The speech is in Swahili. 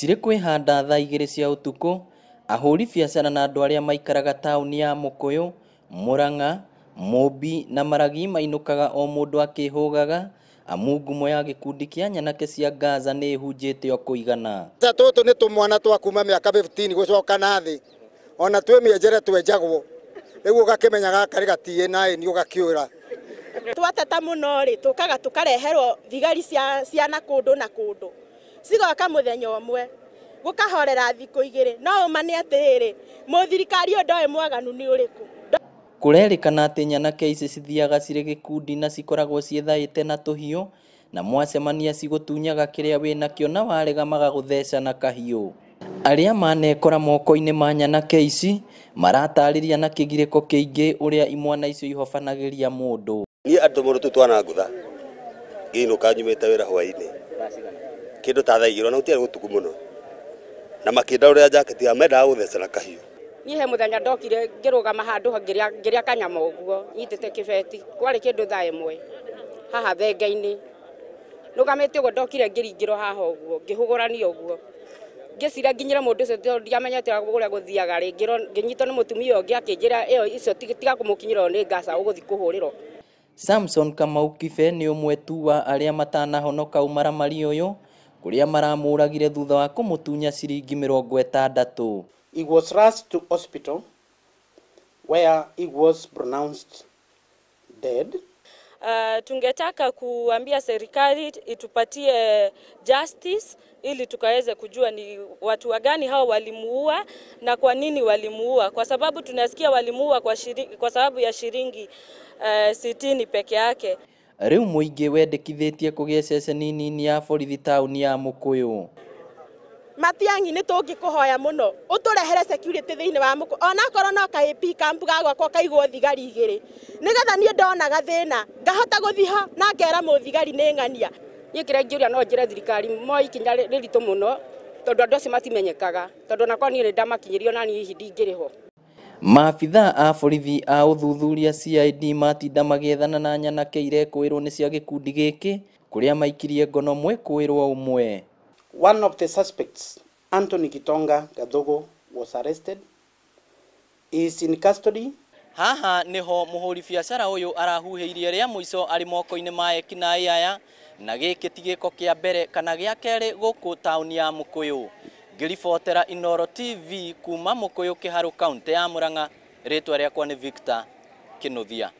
Cirĩ kwĩhanda thaa 2 cia ũtukũ, ahũri biacara na andũ arĩa maikaraga taũni ya Mũkũyũ, Mũrang'a, Mũmbi na Maragi mainũkaga o mũndũ akĩhũgaga amu ngumo ya gĩkundi kĩa nyanake cia Gaza nĩ ĩhunjĩte o kũigana. Tũtũ nĩ tũmwana twa kuma mĩaka 15 gũcoka nathĩ, ona twĩ mĩenjere twenjagwo, rĩu ũgakĩmenya gaka gatiĩ naĩ nĩ ũgakĩũra. Twateta mũno rĩ, tũkaga tũkareherwo thigari cia na kũndũ na kũndũ, cigoka mũthenya ũmwe gũkahorera thikũ 2, no ũma nĩ atĩrĩrĩ, mũthirikari ũyũ ndoĩ mwaganu nĩ ũrĩkũ. Kũrerĩkana atĩ nyanake ici cithiaga cirĩ gĩkundi na cikoragwo ciĩthaĩte na tũhiũ, na mwacemania cigũtunyaga kĩrĩa wĩnakĩo na warega magagũtheca na kahiũ. Arĩa manekora moko-inĩ ma nyanake ici maratarĩria na kĩgirĩko kĩingĩ ũrĩa imwana icio ihobanagĩria mũndũ. Niĩ andũ mũndũ tũtwana ngutha ngĩinũka nyumĩte wĩra hwaĩ-inĩ kĩndũ ta thaa 2 na gũtiarĩ gũtuku mũno, na makĩnda ũrĩa jaketi ya mendaga gũtheca na kahiũ. Niĩ he mũthenya ndokire ngĩrũgama handũ ngĩrĩa kanyama ũguo nyitĩte kĩbeti, kwarĩ kĩndũ thaa 1 haha thenge-inĩ, rũgamĩte ũguo ndokire ngĩringĩrwo haha ũguo ngĩhũgũrania ũguo ngĩcira nginyĩre mũndũ ũcio ndiamenyete ũrĩa gũthiaga rĩ, ngĩnyitwo nĩ mũtumia ũngĩ akĩnjĩra ĩyo icio tiga kũmũkinyĩrwo nĩ ngaca ũgũthiĩ kũhũrĩrwo. Samson Kamau Kibe nĩ ũmwe tu wa arĩa matanahonoka ũmaramari ũyũ, kũrĩa maramũragire thutha wa kũmũtunya ciringi 60. He was rushed to hospital where he was pronounced dead. Tungetaka kuambia serikali itupatie justice ili tukaweze kujua ni watu wagani hao walimuua na kwa nini walimuua, kwa sababu tunasikia walimuua kwa sababu ya shilingi 60 peke yake. Rĩu mũingĩ wendekithĩtie kũgĩa ceceni nini ya borithi taũni ya Mũkũyũ. Matiang'i nĩ tũngĩkũhoya mũno ũtũrehere security thĩinĩ wa Mũkũyũ, ona korwo no ka camp gagwakwo kaigwo thigari 2, nĩgetha niĩ ndonaga thĩna ngahota gũthiĩ ho na ngera mũthigari nĩ ng'ania. Niĩ kĩrĩa ingĩũria no njĩre thirikari moe ikinya rĩritũ mũno, tondũ andũ acio matimenyekaga, tondũ nakwa niĩ nĩ ndamakinyĩrio na niĩ hihi ndingĩrĩ ho. Maabitha a borithi a ũthuthuria CID matinda magĩethana na nyanake irekũĩrwo nĩ cia gĩkundi gĩkĩ, kũrĩa maikirie ngono mwĩkũĩrwo ũmwe. One of the suspects, Anthony Kitonga Gathogo, was arrested. He is in custody. Haha niho mũhũri biacara ũyũ arahuhĩirie rĩa mũico arĩ moko-inĩ ma ekinaĩ aya, na gĩkĩ ti gĩko kĩa mbere kana gĩa kerĩ gũkũ taũni ya Mũkũyũ. Ngĩribotera Inooro TV kuma Mũkũyũ Kĩharũ kaũntĩ ya Mũrang'a, rĩtwa rĩakwa nĩ Victor Kĩnuthia.